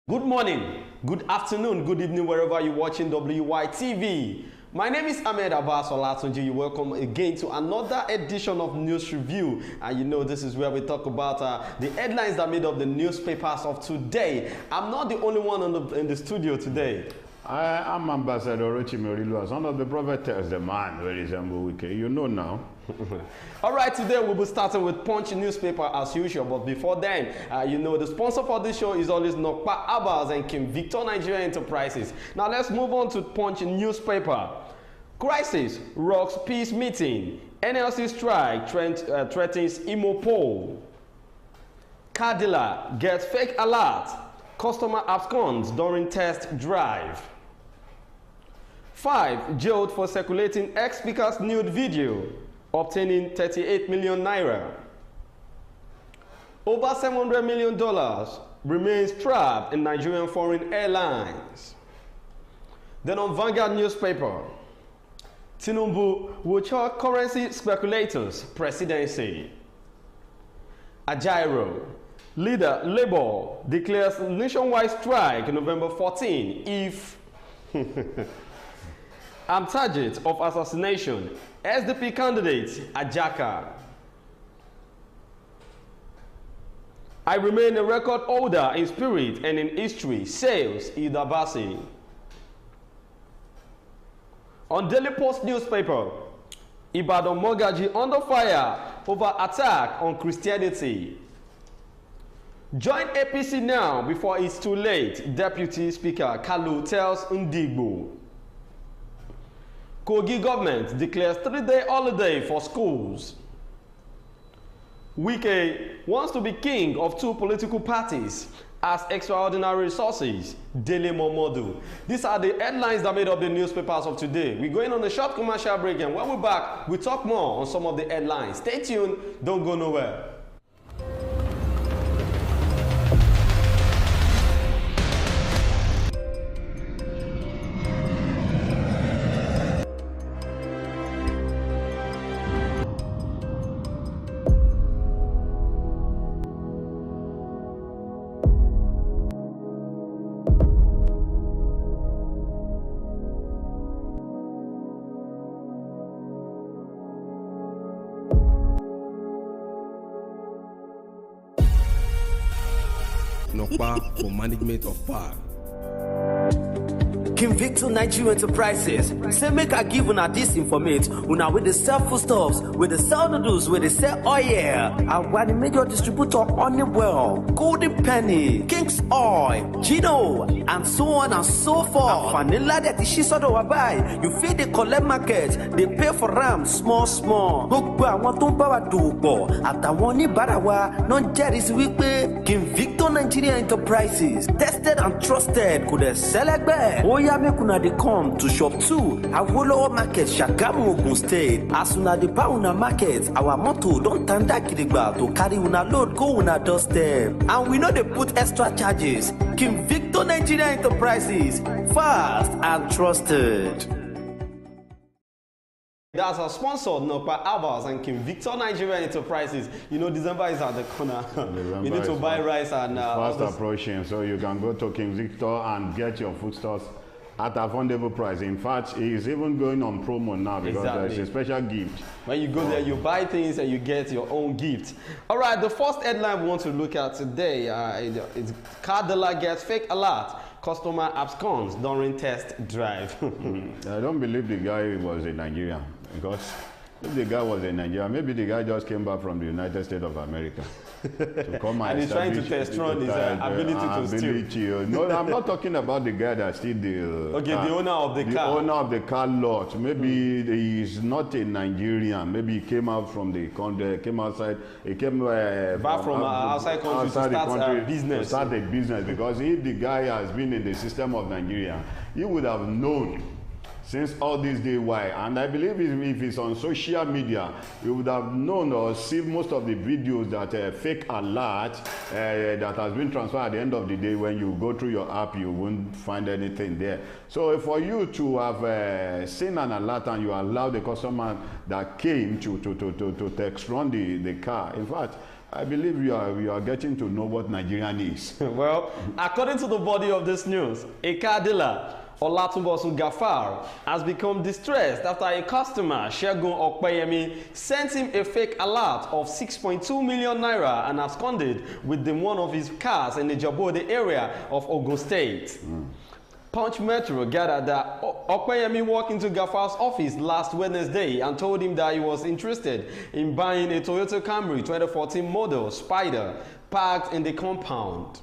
Good morning, good afternoon, good evening, wherever you're watching WYTV. My name is Ahmed Abbas Olatunji. You're welcome again to another edition of News Review. And you know, this is where we talk about the headlines that made up the newspapers of today. I'm not the only one in the studio today. I'm Ambassador Rochimorilu, son of the prophet tells the man where is Wike. You know now. All right, today we'll be starting with Punch newspaper as usual. But before then, you know, the sponsor for this show is always Nokpa Abbas and Kim Victor Nigeria Enterprises. Now let's move on to Punch newspaper. Crisis rocks peace meeting. NLC strike threatens Imo poll. Car dealer gets fake alert. Customer absconds during test drive. 5 jailed for circulating ex-speaker's nude video, obtaining 38 million naira. Over $700 million remains trapped in Nigerian foreign airlines. Then on Vanguard newspaper, Tinubu will chalk currency speculators presidency. Ajaero, leader Labour declares nationwide strike November 14 if I'm target of assassination. SDP candidate Ajaka. I remain a record holder in spirit and in history, says Idabasi. On Daily Post newspaper, Ibadan Mogaji under fire over attack on Christianity. Join APC now before it's too late, Deputy Speaker Kalu tells Ndigbo. Kogi government declares 3-day holiday for schools. Wike wants to be king of 2 political parties as extraordinary resources. Dele Momodu. These are the headlines that made up the newspapers of today. We're going on a short commercial break, and when we're back, we talk more on some of the headlines. Stay tuned, don't go nowhere. Nokpa for management of power. Kim Victor Nigeria Enterprises say make I give una this informate una with the sell foodstuffs, with the sell noodles, with the sell oil, and one the major distributor Honeywell, Golden Penny, King's Oil, Gino, and so on and so forth. And vanilla that is shisodo wabai, you feed the collect market, they pay for ram small. Gbogbo àwọn tó ń bá wa dòwò àtàwọn oníbàárà wa náà jẹ́rìí sí wípé Kim Victor Nigeria Enterprises tested and trusted kò dẹ̀ sẹ́lẹ̀gbẹ́. Make una dey come to shop 2 Awolowo Market, Shagamu, Ogun State. As una dey buy una market, our motto don tanda gidigba to carry una load go una doorstep. And we no dey put extra charges. Kim Victor Nigeria Enterprises, fast and trusted. That's our sponsor, Nokpa Abbas and Kim Victor Nigeria Enterprises. You know, December is at the corner. You need to buy rice and fast approaching, so you can go to King Victor and get your foodstuffs at affordable price. In fact, it is even going on promo now because there's a special gift. When you go there, you buy things and you get your own gift. All right, the first headline we want to look at today is car dealer gets fake alert. Customer absconds during test drive. I don't believe the guy was a Nigerian, because if the guy was a Nigerian, maybe the guy just came back from the United States of America to come and he's trying to test run his ability to steal. No, I'm not talking about the guy that steal the the owner of the car. The owner of the car lot. Maybe he's not a Nigerian. Maybe he came out from the country, came outside. He came back from outside country to start a business. To start a business, because if the guy has been in the system of Nigeria, he would have known since all this day why. And I believe if it's on social media, you would have known or seen most of the videos that fake alert that has been transferred at the end of the day. When you go through your app, you won't find anything there. So for you to have seen an alert and you allow the customer that came to text run the car, in fact, I believe you are getting to know what Nigerian is. Well, according to the body of this news, a car dealer, Olatunbosun Gafar, has become distressed after a customer, Segun Okpeyemi, sent him a fake alert of 6.2 million naira and absconded with one of his cars in the Jabode area of Ogun State. Punch Metro gathered that Okpeyemi walked into Gafar's office last Wednesday and told him that he was interested in buying a Toyota Camry 2014 model Spider parked in the compound.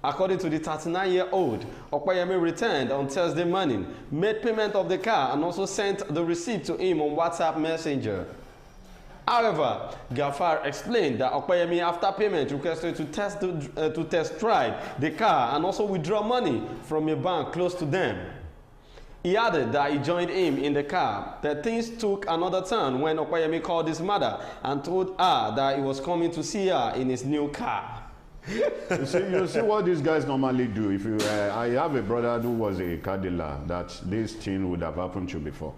According to the 39-year-old, Okpeyemi returned on Thursday morning, made payment of the car, and also sent the receipt to him on WhatsApp Messenger. However, Gafar explained that Okpeyemi, after payment, requested to test drive the car and also withdraw money from a bank close to them. He added that he joined him in the car, that things took another turn when Okpeyemi called his mother and told her that he was coming to see her in his new car. You see what these guys normally do. If you, I have a brother who was a car dealer that this thing would have happened to before.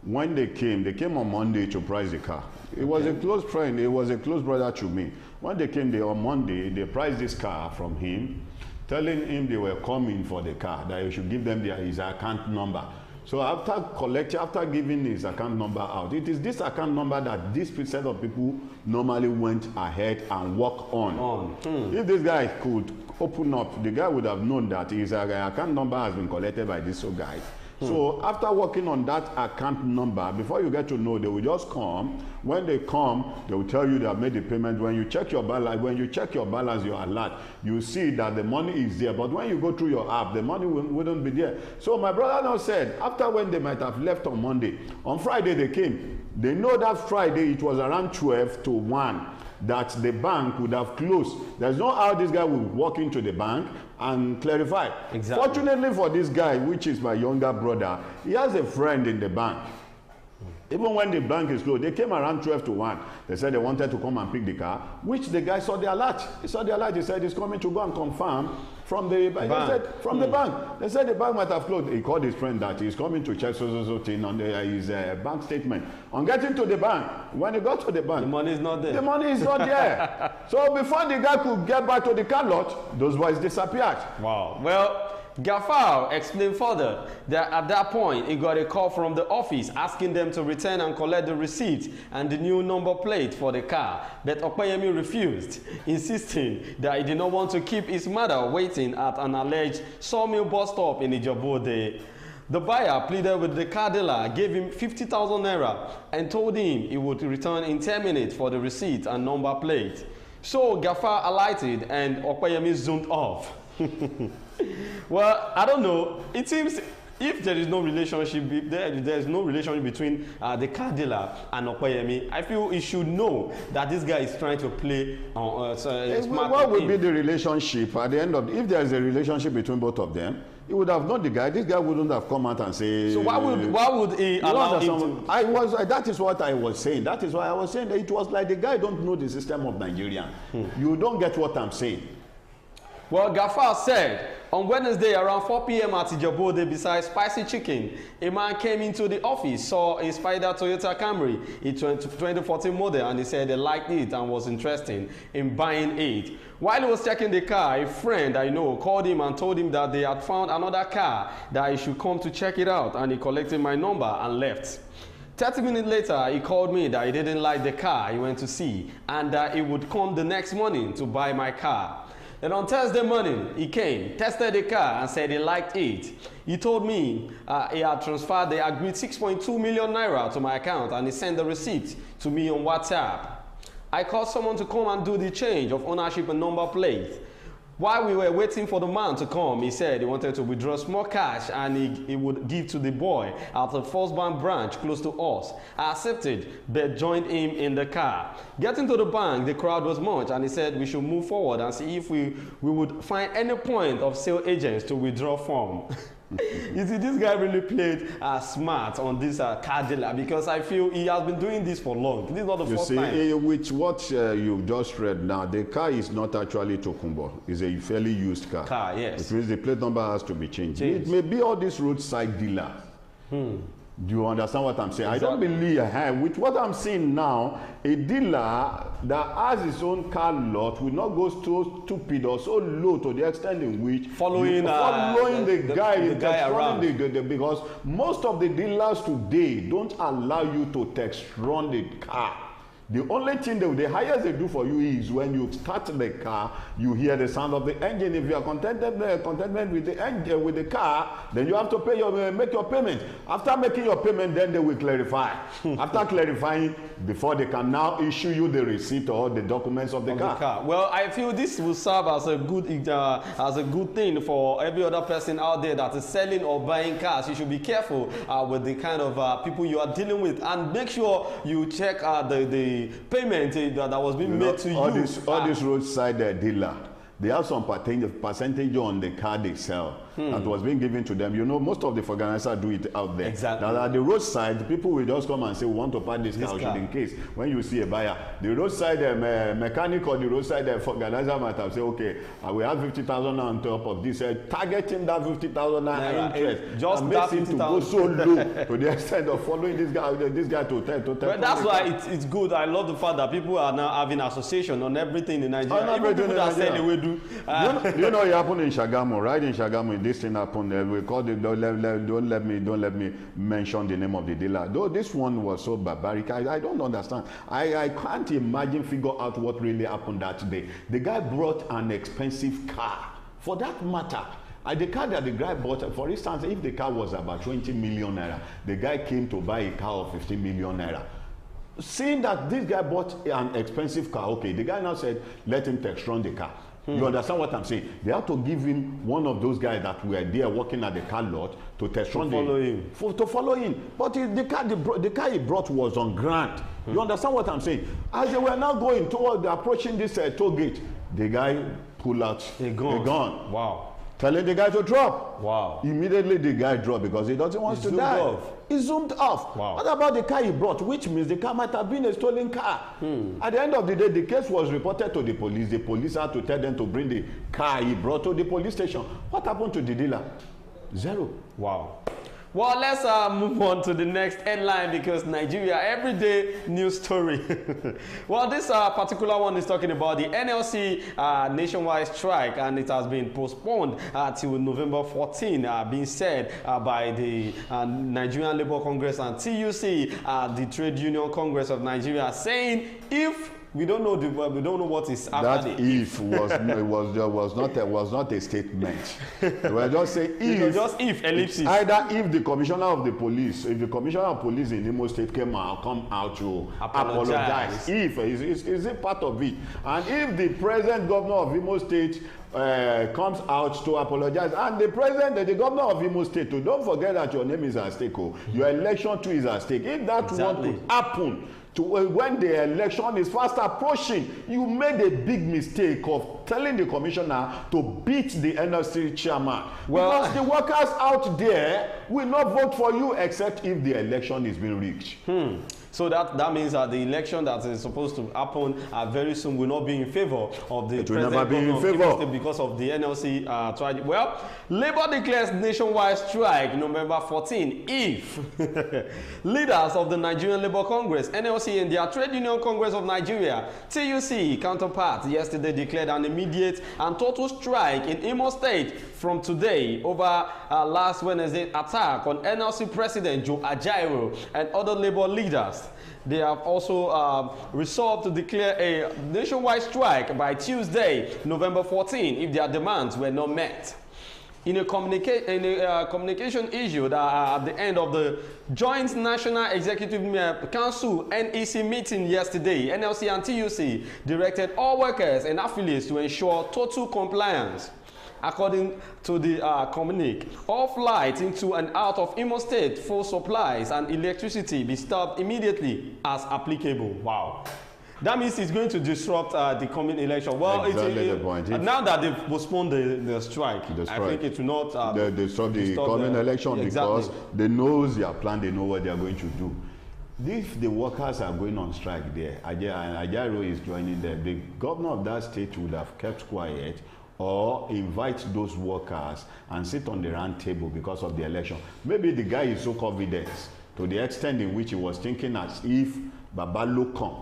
When they came on Monday to price the car. It was a close friend, it was a close brother to me. When they came there on Monday, they priced this car from him, telling him they were coming for the car, that he should give them his account number. So after giving his account number out, it is this account number that this set of people normally went ahead and worked on. If this guy could open up, the guy would have known that his account number has been collected by this guy. So after working on that account number, before you get to know, they will just come. When they come, they will tell you they have made the payment. When you check your balance, your alert, you see that the money is there. But when you go through your app, the money wouldn't be there. So my brother now said, after when they might have left on Monday, on Friday they came. They know that Friday it was around 12 to 1. That the bank would have closed. There's no how this guy will walk into the bank and clarify. Exactly. Fortunately for this guy, which is my younger brother, he has a friend in the bank. Even when the bank is closed, they came around 12 to 1. They said they wanted to come and pick the car, which the guy saw the alert. He saw the alert. He said he's coming to go and confirm from the bank. They said, from the bank. They said the bank might have closed. He called his friend that he's coming to check so thing on his bank statement. On getting to the bank, when he got to the bank, the money is not there. The money is not there. So before the guy could get back to the car lot, those boys disappeared. Wow. Well, Gafar explained further that at that point he got a call from the office asking them to return and collect the receipt and the new number plate for the car, but Okpeyemi refused, insisting that he did not want to keep his mother waiting at an alleged sawmill bus stop in Ijabode. The buyer pleaded with the car dealer, gave him 50,000 naira and told him he would return in 10 minutes for the receipt and number plate. So Gafar alighted and Okpeyemi zoomed off. Well, I don't know. It seems if there is no relationship, there is no relationship between the car dealer and Okpeyemi, I feel he should know that this guy is trying to play smart. What would be the relationship at the end of? If there is a relationship between both of them, he would have known the guy. This guy wouldn't have come out and say. So why would he allow him to? That is what I was saying. That is why I was saying that it was like the guy don't know the system of Nigeria. You don't get what I'm saying. Well, Gafar said on Wednesday around 4 p.m. at Ijabode beside Spicy Chicken, a man came into the office, saw a Spider Toyota Camry, a 2014 model, and he said he liked it and was interested in buying it. While he was checking the car, a friend I know called him and told him that they had found another car, that he should come to check it out, and he collected my number and left. 30 minutes later, he called me that he didn't like the car he went to see and that he would come the next morning to buy my car. Then on Thursday morning, he came, tested the car and said he liked it. He told me he had transferred the agreed 6.2 million naira to my account and he sent the receipt to me on WhatsApp. I called someone to come and do the change of ownership and number plate. While we were waiting for the man to come, he said he wanted to withdraw small cash and he would give to the boy at the First Bank branch close to us. I accepted, but joined him in the car. Getting to the bank, the crowd was much and he said we should move forward and see if we would find any point of sale agents to withdraw from. You see, this guy really played smart on this car dealer because I feel he has been doing this for long. This is not the first time. You see, with what you've just read now, the car is not actually Tokumbo. It's a fairly used car. Yes. Which means the plate number has to be changed. It may be all these roadside dealers. Do you understand what I'm saying? Exactly. I don't believe, with what I'm seeing now, a dealer that has his own car lot will not go so stupid or so low to the extent in which following the guy around. Because most of the dealers today don't allow you to text run the car. The only thing the highest they do for you is when you start the car, you hear the sound of the engine. If you are contented with the engine, with the car, then you have to make your payment. After making your payment, then they will clarify. After clarifying, before they can now issue you the receipt or the documents of the car. Well, I feel this will serve as a good thing for every other person out there that is selling or buying cars. You should be careful with the kind of people you are dealing with, and make sure you check the payment that was being made to all you. All this roadside dealer, they have some percentage on the car they sell that was being given to them. You know, most of the organizers do it out there. Exactly. Now at the roadside, people will just come and say, we want to buy this car. In case when you see a buyer, the roadside mechanic or the roadside organizer might have said, okay, we have 50,000 on top of this, targeting that 50,000 interest. Just and that makes him to go so low to the extent of following this guy to 10. Well, that's why it's good. I love the fact that people are now having association on everything in Nigeria. Even people that sell the way do. You know, it happened in Shagamu, right? In Shagamu, this thing happened. We called it. Don't let me mention the name of the dealer. Though this one was so barbaric, I don't understand. I can't figure out what really happened that day. The guy brought an expensive car. For that matter, the car that the guy bought, for instance, if the car was about 20 million naira, the guy came to buy a car of 15 million naira. Seeing that this guy bought an expensive car, okay, the guy now said, let him test run the car. You understand what I'm saying? They have to give him one of those guys that were there working at the car lot to test run to follow him. But the car he brought was on grant. You understand what I'm saying? As they were now going toward approaching this toll gate, the guy pulled out a gun. Wow. Telling the guy to drop. Wow. Immediately the guy dropped because he doesn't want to die. He zoomed off. Wow. What about the car he brought? Which means the car might have been a stolen car. At the end of the day, the case was reported to the police. The police had to tell them to bring the car he brought to the police station. What happened to the dealer? Zero. Wow. Well, let's move on to the next headline, because Nigeria, everyday news story. Well, this particular one is talking about the NLC nationwide strike, and it has been postponed till November 14, being said by the Nigerian Labour Congress and TUC, the Trade Union Congress of Nigeria, saying if we don't know what is after that if was not a statement. We were just saying if. Just if ellipsis. Either if the commissioner of police in Imo State come out to apologize. If is it part of it, and if the present governor of Imo State comes out to apologize, and the governor of Imo State, don't forget that your name is at stake. Your election too is at stake. If that want to happen, when the election is fast approaching, you made a big mistake of telling the commissioner to beat the NLC chairman. Well, because the workers out there will not vote for you except if the election is being rigged. So that means that the election that is supposed to happen very soon will not be in favor of the president of Imo State because of the NLC tragedy. Well, Labour declares nationwide strike November 14 if leaders of the Nigerian Labour Congress, NLC, and their Trade Union Congress of Nigeria, TUC, counterparts yesterday declared an immediate and total strike in Imo State from today over last Wednesday attack on NLC President Joe Ajaero and other Labour leaders. They have also resolved to declare a nationwide strike by Tuesday, November 14, if their demands were not met. In a communication issued at the end of the Joint National Executive Council NEC meeting yesterday, NLC and TUC directed all workers and affiliates to ensure total compliance. According to the communique, all flights into and out of Imo State for supplies and electricity be stopped immediately as applicable. Wow. That means it's going to disrupt the coming election. Well, exactly the point. Now that they've postponed the strike, I think it will not disrupt the coming election, because they know their plan, they know what they are going to do. If the workers are going on strike there, and Ajaero is joining them, the governor of that state would have kept quiet or invite those workers and sit on the round table because of the election. Maybe the guy is so confident to the extent in which he was thinking as if Baba Lokan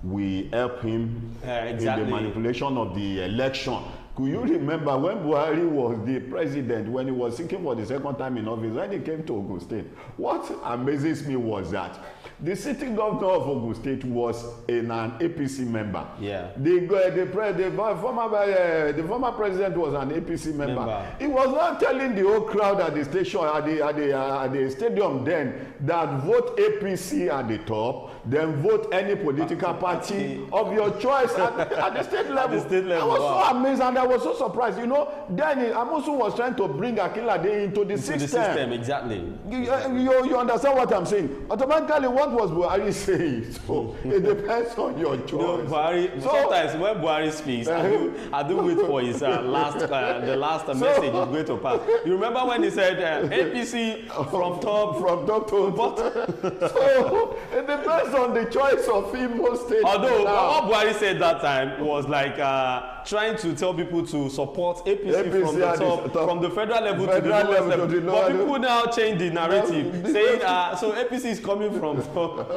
will help him in the manipulation of the election. Could you remember when Buhari was the president, when he was seeking for the second time in office, when he came to Ogun State? What amazes me was that the sitting governor of Ogun State was an APC member. Yeah. The former president was an APC member. He was not telling the whole crowd at the station, at the stadium then, that vote APC at the top, then vote any political party of your choice at the state level. I was so amazed and I was so surprised. You know, then Amosun was trying to bring Akinlade into the system. Exactly. You understand what I'm saying? Automatically, what was Buhari saying? So it depends on your choice. You know, Buhari, sometimes when Buhari speaks, I do wait for his the last message is going to pass. You remember when he said APC from top to bottom? So it depends on the choice of Imo State. Although what Buhari said that time was like trying to tell people to support APC from the top, from the federal level to the lowest level. But people now change the narrative, saying so APC is coming from top.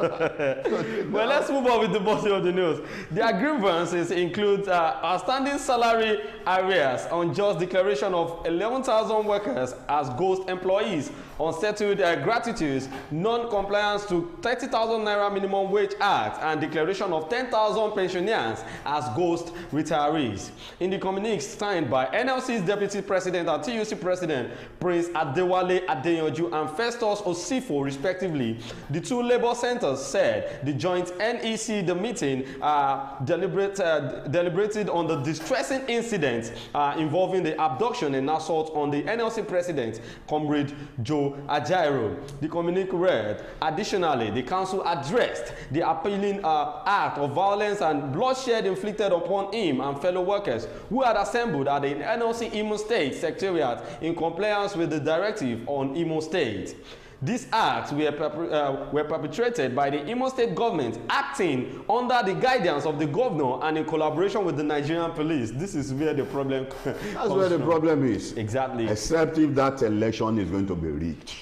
Well, let's move on with the body of the news. Their grievances include outstanding salary arrears, unjust declaration of 11,000 workers as ghost employees, unsettled gratitudes, non-compliance to 30,000 naira minimum wage act, and declaration of 10,000 pensioners as ghost retirees. In the communique signed by NLC's deputy president and TUC president Prince Adewale Adeyanju and Festus Osifo respectively, the two labor centers said the joint NEC the meeting deliberated on the distressing incident involving the abduction and assault on the NLC president, Comrade Joe Ajaero. The communique read, additionally, the council addressed the appalling act of violence and bloodshed inflicted upon him and fellow workers who had assembled at the NLC Imo State Secretariat in compliance with the directive on Imo State. These acts were perpetrated by the Imo State government acting under the guidance of the governor and in collaboration with the Nigerian police. This is where the problem That's where the problem is. Exactly. Except if that election is going to be rigged.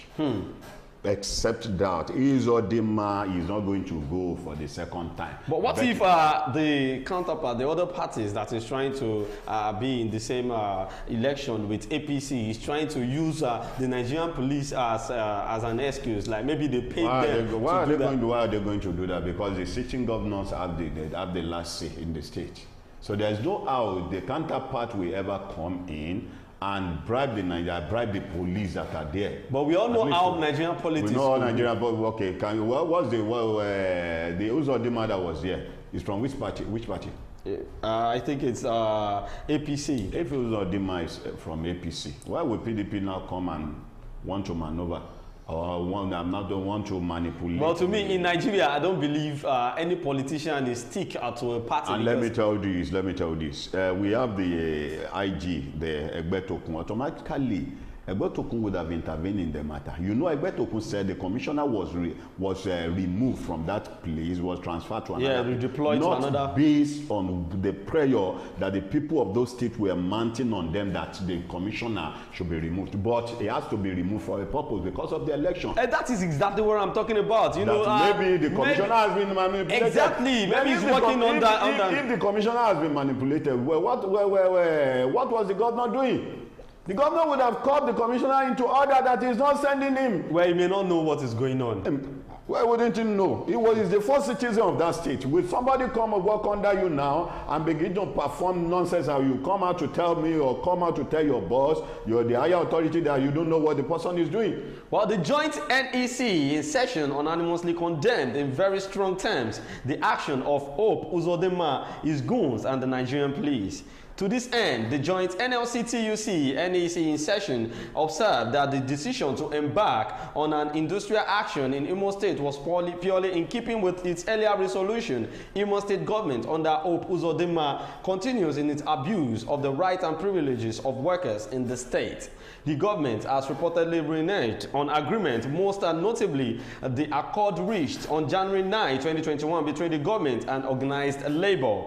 Except that Uzodinma is not going to go for the second time. But what if the counterpart, the other parties that is trying to be in the same election with APC is trying to use the Nigerian police as an excuse, like maybe they paid them. Why are they going to do that? Because the sitting governors have the last say in the state. So there's no how the counterpart will ever come in and bribe the police that are there. But we all know how Nigerian politics. We know how Nigerian politics. Okay, what's the Uzodinma that was here? Is from which party? Which party? I think it's APC. If Uzodinma is from APC, why would PDP now come and want to maneuver? I'm not the one to manipulate. Well, to me, in Nigeria, I don't believe any politician is stick to a party. And let me tell you this. We have the IG, the Egbetokun. Automatically, Egbetokun would have intervened in the matter. You know, Egbetokun said the commissioner was removed from that place, was transferred to another. Yeah, redeployed to another. Not based on the prayer that the people of those states were mounting on them that the commissioner should be removed. But he has to be removed for a purpose because of the election. And that is exactly what I'm talking about. You know, maybe the commissioner has been manipulated. Exactly. Maybe he's working on that. If the commissioner has been manipulated, what was the governor doing? The governor would have called the commissioner into order that he's not sending him. Well, he may not know what is going on. Why wouldn't he know? He was the first citizen of that state. Will somebody come and work under you now and begin to perform nonsense, and you come out to tell me or come out to tell your boss, you're the higher authority, that you don't know what the person is doing? Well, the joint NEC in session unanimously condemned in very strong terms the action of Hope Uzodinma, his goons, and the Nigerian police. To this end, the joint NLC-TUC NEC in session observed that the decision to embark on an industrial action in Imo State was purely in keeping with its earlier resolution. Imo State government under Hope Uzodinma continues in its abuse of the rights and privileges of workers in the state. The government has reportedly reneged on agreement, most notably the accord reached on January 9, 2021 between the government and organized labor.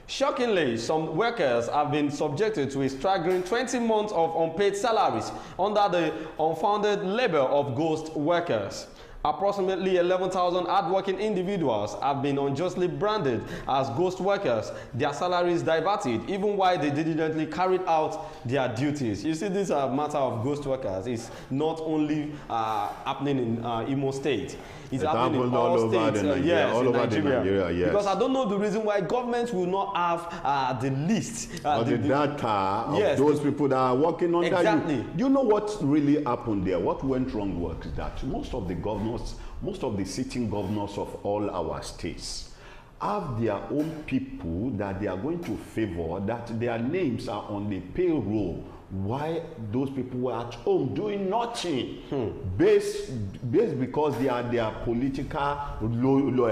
Shockingly, some workers have been subjected to a staggering 20 months of unpaid salaries under the unfounded labor of ghost workers. Approximately 11,000 hardworking individuals have been unjustly branded as ghost workers, their salaries diverted, even while they diligently carried out their duties. You see, this matter of ghost workers is not only happening in Imo State. It's happening in all states, yes, in Nigeria. Yes. Because I don't know the reason why governments will not have the list. The data of those people that are working under you. Do you know what really happened there? What went wrong was that most of the governors, most of the sitting governors of all our states have their own people that they are going to favor, that their names are on the payroll. Why those people were at home doing nothing, based because they are their political loyalists.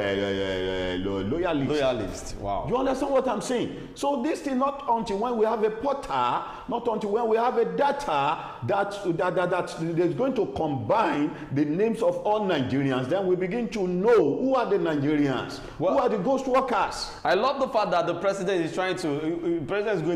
Wow. Do you understand what I'm saying? So this is not until when we have a portal, not until when we have a data that is going to combine the names of all Nigerians, then we begin to know who are the Nigerians, who are the ghost workers. I love the fact that the president is going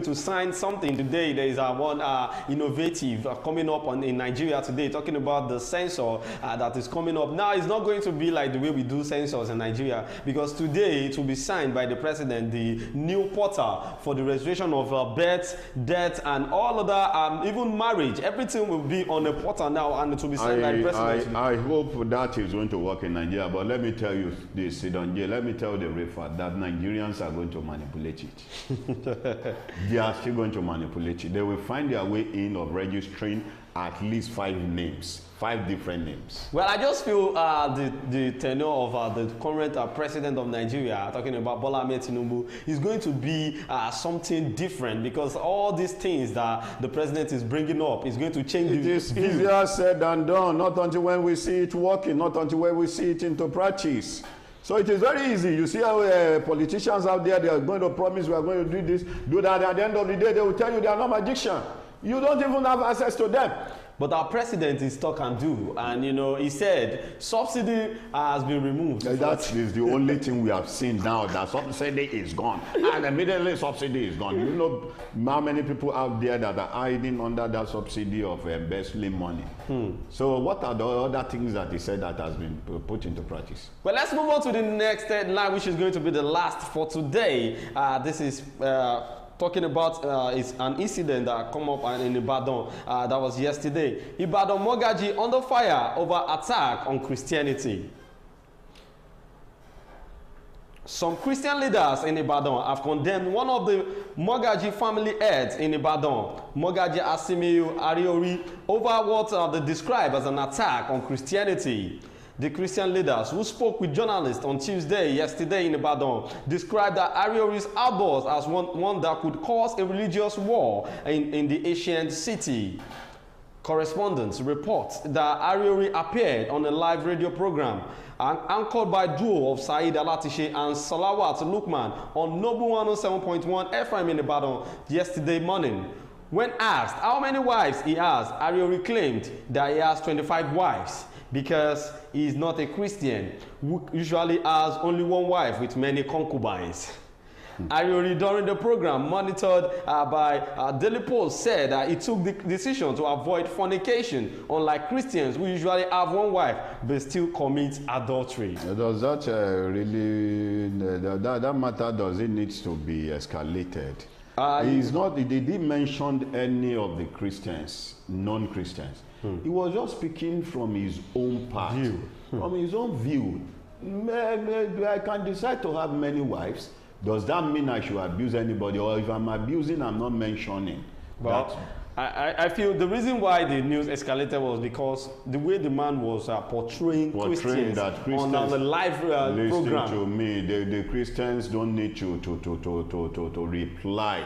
to sign something today. There is one innovative coming up in Nigeria today, talking about the censor that is coming up. Now, it's not going to be like the way we do censors in Nigeria, because today it will be signed by the president, the new portal for the registration of birth, death, and all other, even marriage. Everything will be on a portal now, and it will be signed by the president. I hope that is going to work in Nigeria, but let me tell you this, Sidonje, let me tell the refer that Nigerians are going to manipulate it. They are still going to manipulate it. They will find their way in of registering at least 5 names, 5 different names. Well, I just feel the tenure of the current president of Nigeria, talking about Bola Ahmed Tinubu, is going to be something different, because all these things that the president is bringing up is going to change. It is easier said than done, not until when we see it working, not until when we see it into practice. So it is very easy. You see how politicians out there, they are going to promise we are going to do this, do that. At the end of the day, they will tell you they are not magicians. You don't even have access to them. But our president is talk and do, and he said subsidy has been removed. That is the only thing we have seen now, that subsidy is gone, and immediately subsidy is gone. You know how many people out there that are hiding under that subsidy of embezzling money. So what are the other things that he said that has been put into practice? Well, let's move on to the next headline, which is going to be the last for today. This is talking about is an incident that come up in Ibadan that was yesterday. Ibadan Mogaji under fire over attack on Christianity. Some Christian leaders in Ibadan have condemned one of the Mogaji family heads in Ibadan, Mogaji Asimiyu Ariori, over what they describe as an attack on Christianity. The Christian leaders who spoke with journalists on yesterday in Ibadan, described that Ariori's outburst as one that could cause a religious war in the ancient city. Correspondents report that Ariori appeared on a live radio program anchored by duo of Saeed Alatishe and Salawat Lukman on Noble 107.1 FM in Ibadan yesterday morning. When asked how many wives he has, Ariori claimed that he has 25 wives. Because he is not a Christian, who usually has only one wife with many concubines. Ariori, during the program monitored by Daily Post, said that he took the decision to avoid fornication, unlike Christians who usually have one wife but still commit adultery. Does that really, that matter, does it need to be escalated? He didn't mention any of the Christians, non-Christians. He was just speaking from his own part, from his own view. I can decide to have many wives. Does that mean I should abuse anybody? Or if I'm abusing, I'm not mentioning. Well, I feel the reason why the news escalated was because the way the man was portraying Christians on the live program. Listen to me, the Christians don't need to reply.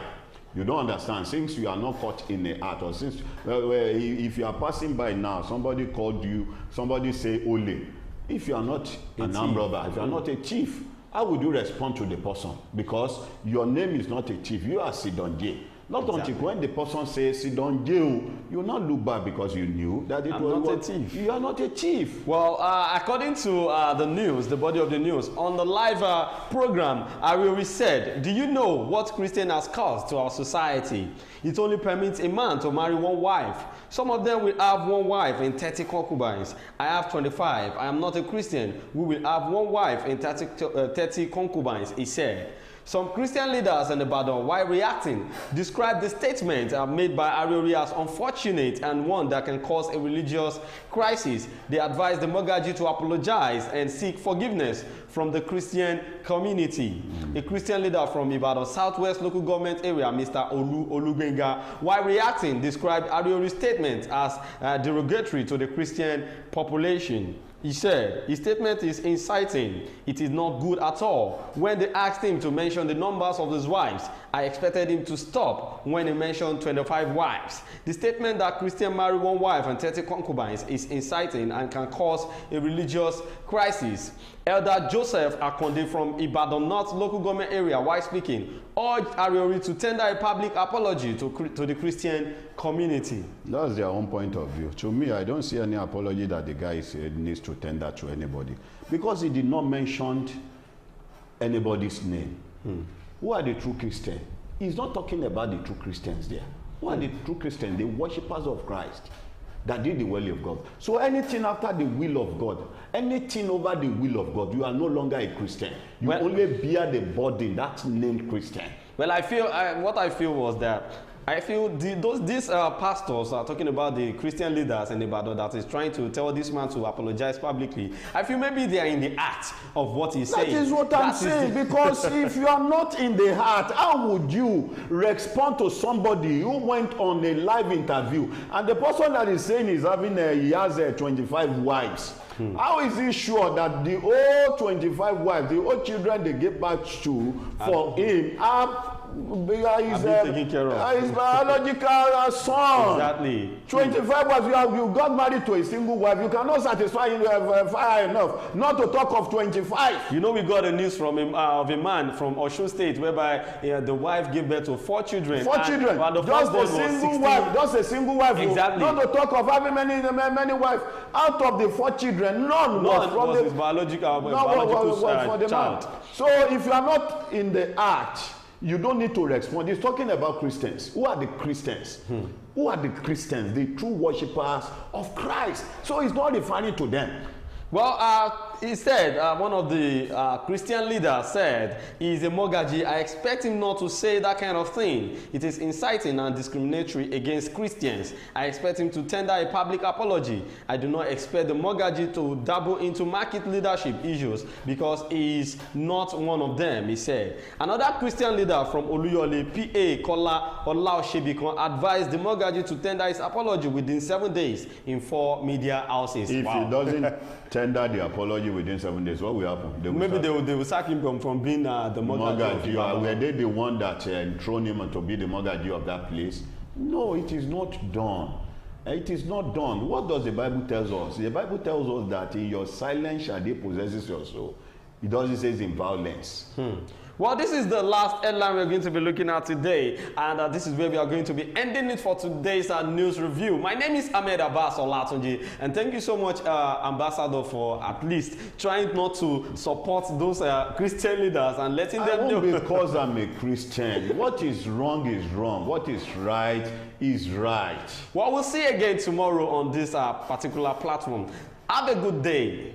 You don't understand. Since you are not caught in the act, or since if you are passing by now, somebody called you, somebody say Ole. If you are not an armed robber, if you are not a thief, how would you respond to the person? Because your name is not a thief. You are Sidonje. Not Exactly. until when the person says, sit down jail, you will not look back because you knew that it I'm was not a thief. You are not a thief. Well, according to the news, the body of the news, on the live program, Ariori said, do you know what Christian has caused to our society? It only permits a man to marry one wife. Some of them will have one wife and 30 concubines. I have 25. I am not a Christian. We will have one wife and 30 concubines, he said. Some Christian leaders in Ibadan, while reacting, described the statement made by Ariori as unfortunate and one that can cause a religious crisis. They advised the Mogaji to apologize and seek forgiveness from the Christian community. A Christian leader from Ibadan Southwest local government area, Mr. Olubenga, while reacting, described Ariori's statement as derogatory to the Christian population. He said, his statement is inciting. It is not good at all. When they asked him to mention the numbers of his wives, I expected him to stop when he mentioned 25 wives. The statement that Christian marry one wife and 30 concubines is inciting and can cause a religious crisis. Elder Joseph Akonde from Ibadan North local government area, while speaking, urged Ariori to tender a public apology to the Christian community. That's their own point of view. To me, I don't see any apology that the guy needs to tender to anybody. Because he did not mention anybody's name. Who are the true Christians? He's not talking about the true Christians there. Who are the true Christians? The worshippers of Christ that did the will of God. So anything after the will of God, anything over the will of God, you are no longer a Christian. You only bear the burden that's named Christian. Well, I feel what I feel was that I feel these pastors are talking about the Christian leaders in Ibadan that is trying to tell this man to apologize publicly. I feel maybe they are in the act of what he's saying. That is what I'm saying, because if you are not in the heart, how would you respond to somebody who went on a live interview and the person that is saying is having he has 25 wives? How is he sure that the whole 25 wives, the whole children they give back to for him are his biological son? Exactly. 25 wives, you got married to a single wife. You cannot satisfy fire enough, not to talk of 25. You know, we got a news from of a man from Osun State whereby the wife gave birth to 4 children. 4 children. Just a single wife. Just a single wife. Exactly. Not to talk of having many wives. Out of the 4 children, none was his biological for the child. man. So if you are not in the act, you don't need to respond. He's talking about Christians. Who are the Christians? Who are the Christians? The true worshippers of Christ. So he's not referring to them. Well, he said, one of the Christian leaders said, he is a Mogaji. I expect him not to say that kind of thing. It is inciting and discriminatory against Christians. I expect him to tender a public apology. I do not expect the Mogaji to dabble into market leadership issues because he is not one of them, he said. Another Christian leader from Oluyole, PA, Kola Olaoshebikon, advised the Mogaji to tender his apology within 7 days in 4 media houses. If he doesn't tender the apology within 7 days, what will happen? They will sack him from being the Mogaji. Were they the one that thrown him to be the Mogaji of that place? No, it is not done. It is not done. What does the Bible tell us? The Bible tells us that in your silence shall they possess your soul. It doesn't say in violence. Well, this is the last headline we're going to be looking at today, and this is where we are going to be ending it for today's news review. My name is Ahmed Abbas Olatunji, and thank you so much, Ambassador, for at least trying not to support those Christian leaders and letting them know. Because I'm a Christian. What is wrong is wrong. What is right is right. Well, we'll see you again tomorrow on this particular platform. Have a good day.